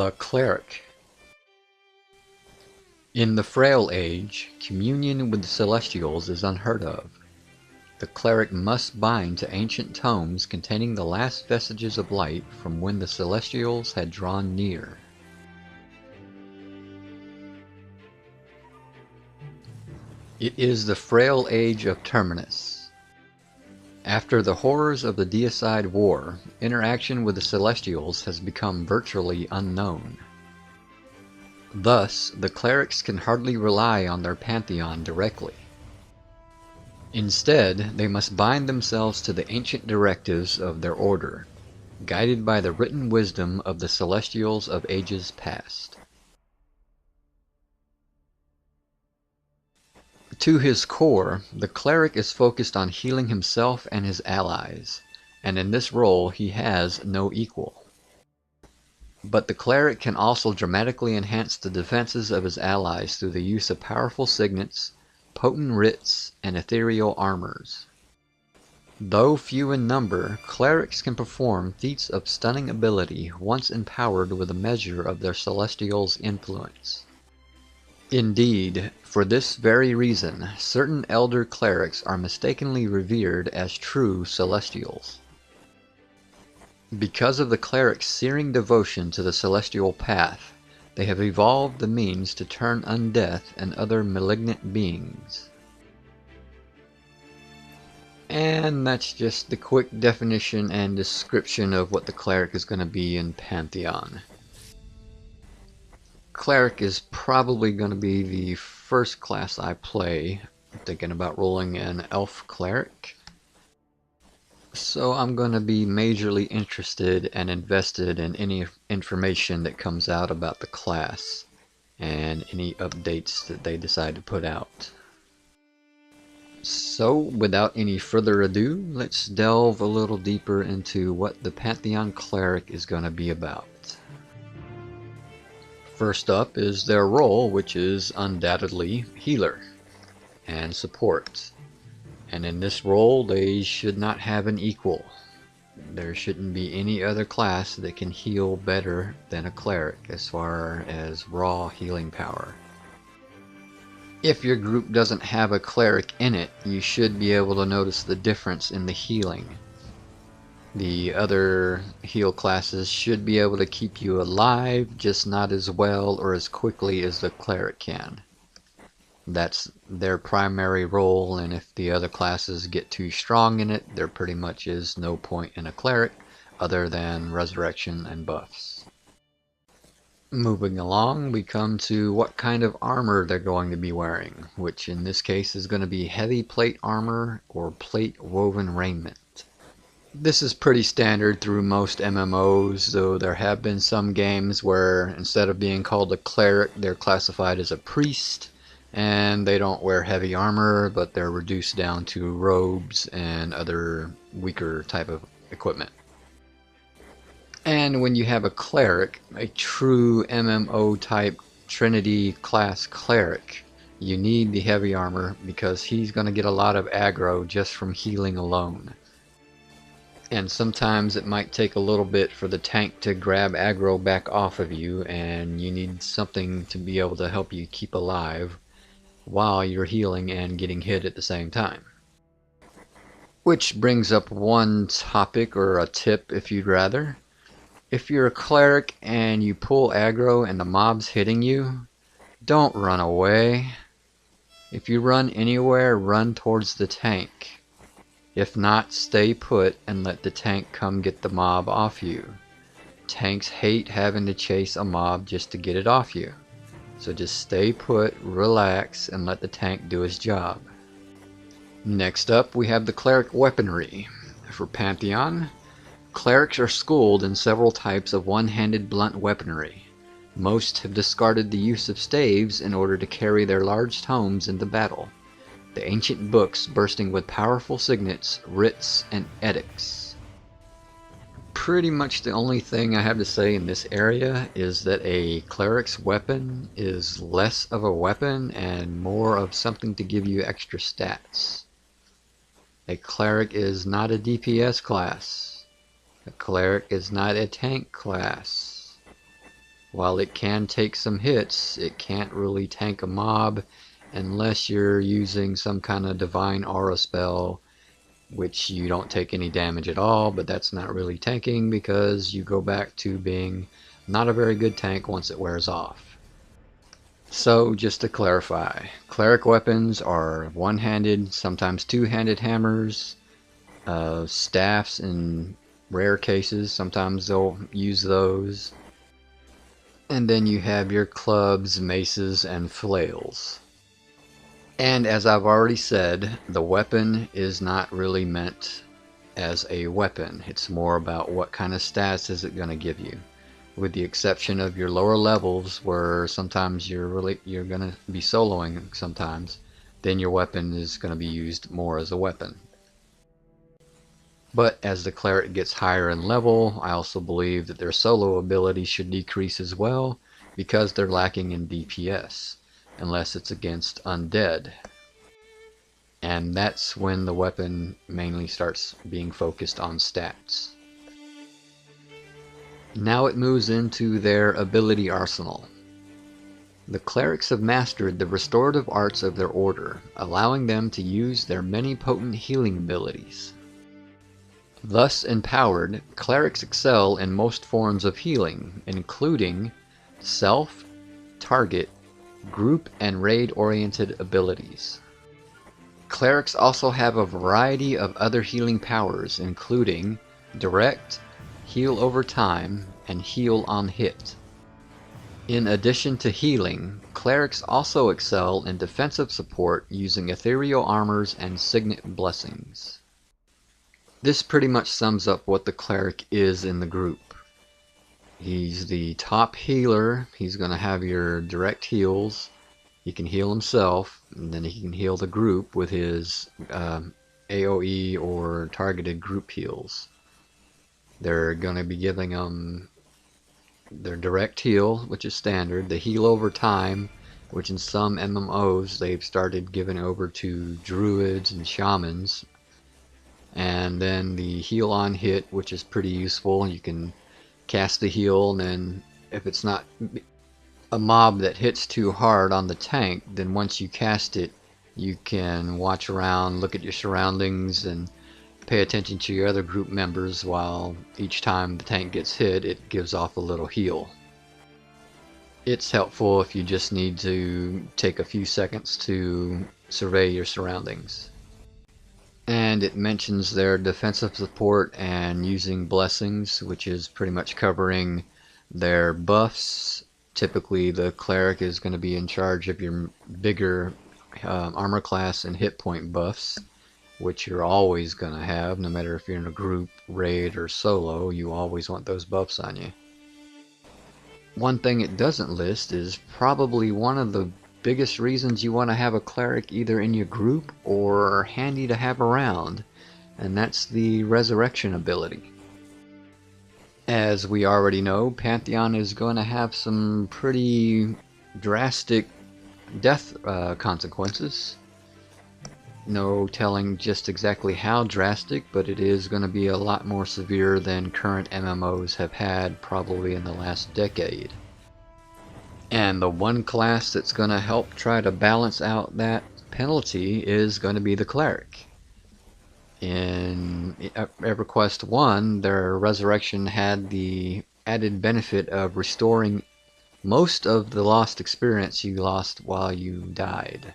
The Cleric. In the Frail Age, communion with the Celestials is unheard of. The Cleric must bind to ancient tomes containing the last vestiges of light from when the Celestials had drawn near. It is the Frail Age of Terminus. After the horrors of the Deicide War, interaction with the Celestials has become virtually unknown. Thus, the clerics can hardly rely on their Pantheon directly. Instead, they must bind themselves to the ancient directives of their order, guided by the written wisdom of the Celestials of ages past. To his core, the cleric is focused on healing himself and his allies, and in this role he has no equal. But the cleric can also dramatically enhance the defenses of his allies through the use of powerful signets, potent writs, and ethereal armors. Though few in number, clerics can perform feats of stunning ability once empowered with a measure of their celestial's influence. Indeed, for this very reason, certain elder clerics are mistakenly revered as true celestials. Because of the cleric's searing devotion to the celestial path, they have evolved the means to turn undeath and other malignant beings. And that's just the quick definition and description of what the cleric is going to be in Pantheon. Cleric is probably going to be the first class I play. I'm thinking about rolling an elf cleric. So I'm going to be majorly interested and invested in any information that comes out about the class and any updates that they decide to put out. So without any further ado, let's delve a little deeper into what the Pantheon Cleric is going to be about. First up is their role, which is undoubtedly healer and support. And in this role, they should not have an equal. There shouldn't be any other class that can heal better than a cleric as far as raw healing power. If your group doesn't have a cleric in it, you should be able to notice the difference in the healing. The other heal classes should be able to keep you alive, just not as well or as quickly as the cleric can. That's their primary role, and if the other classes get too strong in it, there pretty much is no point in a cleric other than resurrection and buffs. Moving along, we come to what kind of armor they're going to be wearing, which in this case is going to be heavy plate armor or plate woven raiment. This is pretty standard through most MMOs, though there have been some games where instead of being called a cleric, they're classified as a priest, and they don't wear heavy armor, but they're reduced down to robes and other weaker type of equipment. And when you have a cleric, a true MMO type Trinity class cleric, you need the heavy armor because he's going to get a lot of aggro just from healing alone. And sometimes it might take a little bit for the tank to grab aggro back off of you, and you need something to be able to help you keep alive while you're healing and getting hit at the same time. Which brings up one topic, or a tip if you'd rather. If you're a cleric and you pull aggro and the mob's hitting you, don't run away. If you run anywhere, run towards the tank. If not, stay put and let the tank come get the mob off you. Tanks hate having to chase a mob just to get it off you. So just stay put, relax, and let the tank do his job. Next up, we have the cleric weaponry. For Pantheon, clerics are schooled in several types of one-handed blunt weaponry. Most have discarded the use of staves in order to carry their large tomes into battle. The ancient books bursting with powerful signets, writs, and edicts. Pretty much the only thing I have to say in this area is that a cleric's weapon is less of a weapon and more of something to give you extra stats. A cleric is not a DPS class. A cleric is not a tank class. while it can take some hits, it can't really tank a mob unless you're using some kind of divine aura spell, which you don't take any damage at all, but that's not really tanking because you go back to being not a very good tank once it wears off. So just to clarify, cleric weapons are one-handed, sometimes two-handed hammers, staffs in rare cases, sometimes they'll use those. And then you have your clubs, maces, and flails. And as I've already said, the weapon is not really meant as a weapon. It's more about what kind of stats is it going to give you. With the exception of your lower levels where sometimes you're going to be soloing sometimes, then your weapon is going to be used more as a weapon. But as the cleric gets higher in level, I also believe that their solo ability should decrease as well because they're lacking in DPS, unless it's against undead. And that's when the weapon mainly starts being focused on stats. Now it moves into their ability arsenal. The clerics have mastered the restorative arts of their order, allowing them to use their many potent healing abilities. Thus empowered, clerics excel in most forms of healing, including self, target, group, and raid-oriented abilities. Clerics also have a variety of other healing powers, including direct, heal over time, and heal on hit. In addition to healing, clerics also excel in defensive support using ethereal armors and signet blessings. This pretty much sums up what the cleric is in the group. He's the top healer. He's going to have your direct heals. He can heal himself, and then he can heal the group with his AoE or targeted group heals. They're going to be giving them their direct heal, which is standard, the heal over time, which in some MMOs they've started giving over to druids and shamans. And then the heal on hit, which is pretty useful. You can cast the heal, and then if it's not a mob that hits too hard on the tank, then once you cast it, you can watch around, look at your surroundings, and pay attention to your other group members while each time the tank gets hit, it gives off a little heal. It's helpful if you just need to take a few seconds to survey your surroundings. And it mentions their defensive support and using blessings, which is pretty much covering their buffs. Typically the cleric is going to be in charge of your bigger armor class and hit point buffs, which you're always going to have no matter if you're in a group, raid, or solo. You always want those buffs on you. One thing it doesn't list is probably one of the biggest reasons you want to have a cleric either in your group or handy to have around, and that's the resurrection ability. As we already know, Pantheon is going to have some pretty drastic death consequences. No telling just exactly how drastic, but it is going to be a lot more severe than current MMOs have had probably in the last decade. And the one class that's going to help try to balance out that penalty is going to be the cleric. In EverQuest 1, their resurrection had the added benefit of restoring most of the lost experience you lost while you died.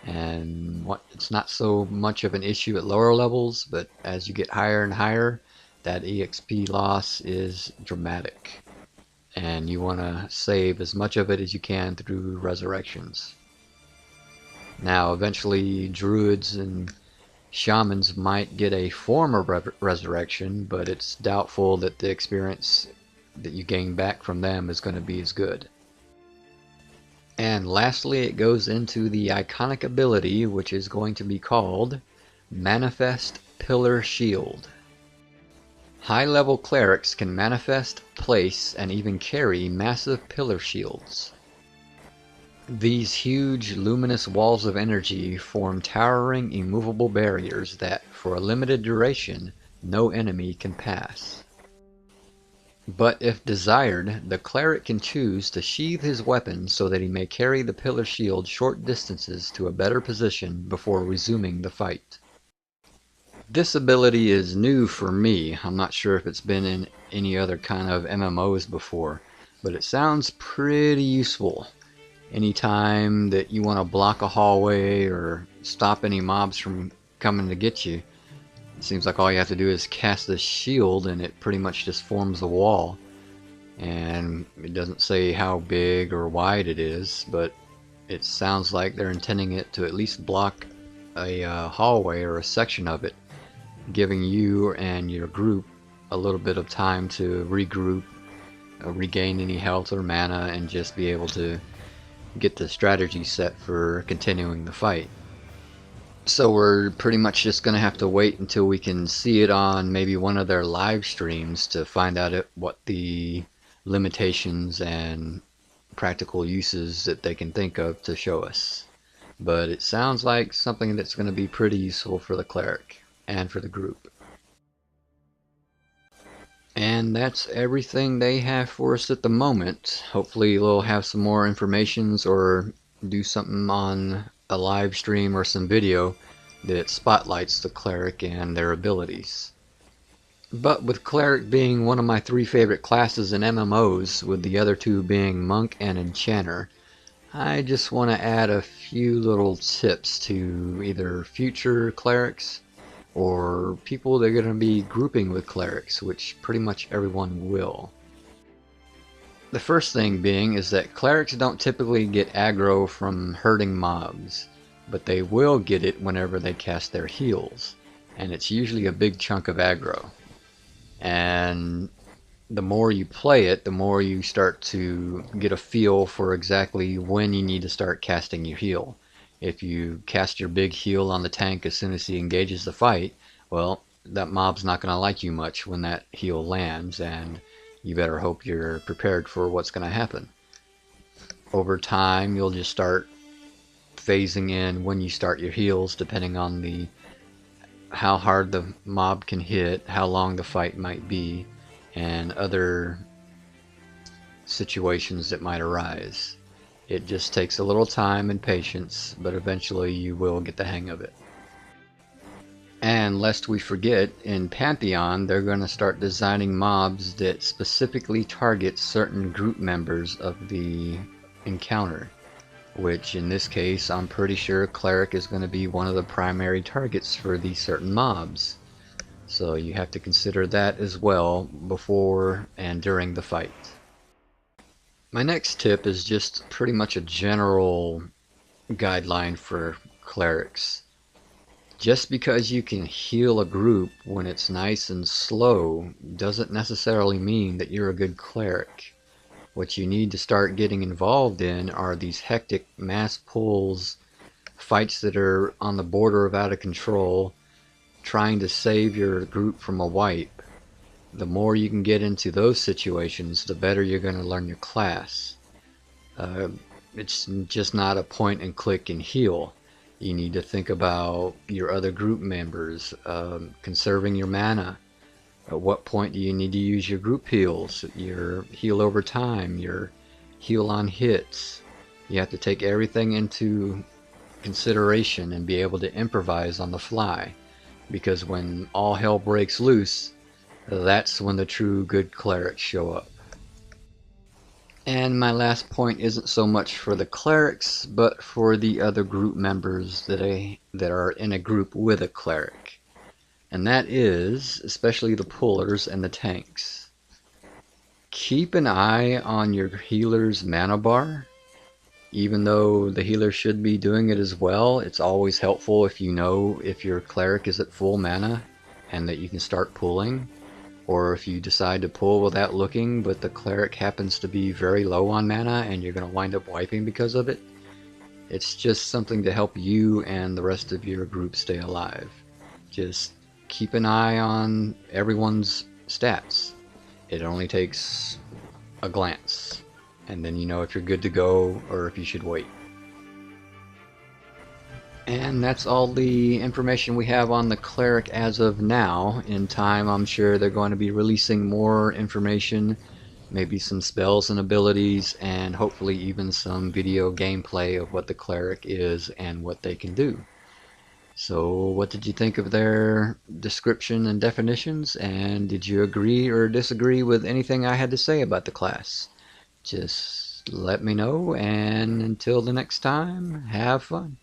And it's not so much of an issue at lower levels, but as you get higher and higher, that EXP loss is dramatic. And you want to save as much of it as you can through resurrections. Now, eventually, druids and shamans might get a form of resurrection, but it's doubtful that the experience that you gain back from them is going to be as good. And lastly, it goes into the iconic ability, which is going to be called Manifest Pillar Shield. High-level clerics can manifest, place, and even carry massive pillar shields. These huge, luminous walls of energy form towering, immovable barriers that, for a limited duration, no enemy can pass. But if desired, the cleric can choose to sheathe his weapon so that he may carry the pillar shield short distances to a better position before resuming the fight. This ability is new for me. I'm not sure if it's been in any other kind of MMOs before, but it sounds pretty useful. Anytime that you want to block a hallway or stop any mobs from coming to get you, it seems like all you have to do is cast this shield and it pretty much just forms a wall. And it doesn't say how big or wide it is, but it sounds like they're intending it to at least block a hallway or a section of it, giving you and your group a little bit of time to regroup, regain any health or mana, and just be able to get the strategy set for continuing the fight. So we're pretty much just going to have to wait until we can see it on maybe one of their live streams to find out what the limitations and practical uses that they can think of to show us. But it sounds like something that's going to be pretty useful for the cleric and for the group. And that's everything they have for us at the moment. Hopefully they'll have some more informations or do something on a live stream or some video that spotlights the cleric and their abilities. But with cleric being one of my 3 favorite classes in MMOs, with the other 2 being monk and enchanter, I just want to add a few little tips to either future clerics or people that are going to be grouping with clerics, which pretty much everyone will. The first thing being is that clerics don't typically get aggro from hurting mobs, but they will get it whenever they cast their heals, and it's usually a big chunk of aggro. And the more you play it, the more you start to get a feel for exactly when you need to start casting your heal. If you cast your big heal on the tank as soon as he engages the fight, well, that mob's not going to like you much when that heal lands, and you better hope you're prepared for what's going to happen. Over time, you'll just start phasing in when you start your heals, depending on how hard the mob can hit, how long the fight might be, and other situations that might arise. It just takes a little time and patience, but eventually you will get the hang of it. And lest we forget, in Pantheon they're going to start designing mobs that specifically target certain group members of the encounter, which in this case I'm pretty sure Cleric is going to be one of the primary targets for these certain mobs. So you have to consider that as well before and during the fight. My next tip is just pretty much a general guideline for clerics. Just because you can heal a group when it's nice and slow doesn't necessarily mean that you're a good cleric. What you need to start getting involved in are these hectic mass pulls, fights that are on the border of out of control, trying to save your group from a wipe. The more you can get into those situations, the better you're going to learn your class. It's just not a point and click and heal. You need to think about your other group members, conserving your mana. At what point do you need to use your group heals, your heal over time, your heal on hits? You have to take everything into consideration and be able to improvise on the fly, because when all hell breaks loose, that's when the true good clerics show up. And my last point isn't so much for the clerics, but for the other group members that are in a group with a cleric. And that is, especially the pullers and the tanks. Keep an eye on your healer's mana bar. Even though the healer should be doing it as well, it's always helpful if you know if your cleric is at full mana and that you can start pulling. Or if you decide to pull without looking, but the cleric happens to be very low on mana and you're going to wind up wiping because of it. It's just something to help you and the rest of your group stay alive. Just keep an eye on everyone's stats. It only takes a glance, and then you know if you're good to go or if you should wait. And that's all the information we have on the cleric as of now. In time, I'm sure they're going to be releasing more information, maybe some spells and abilities, and hopefully even some video gameplay of what the cleric is and what they can do. So, what did you think of their description and definitions? And did you agree or disagree with anything I had to say about the class? Just let me know, and until the next time, have fun.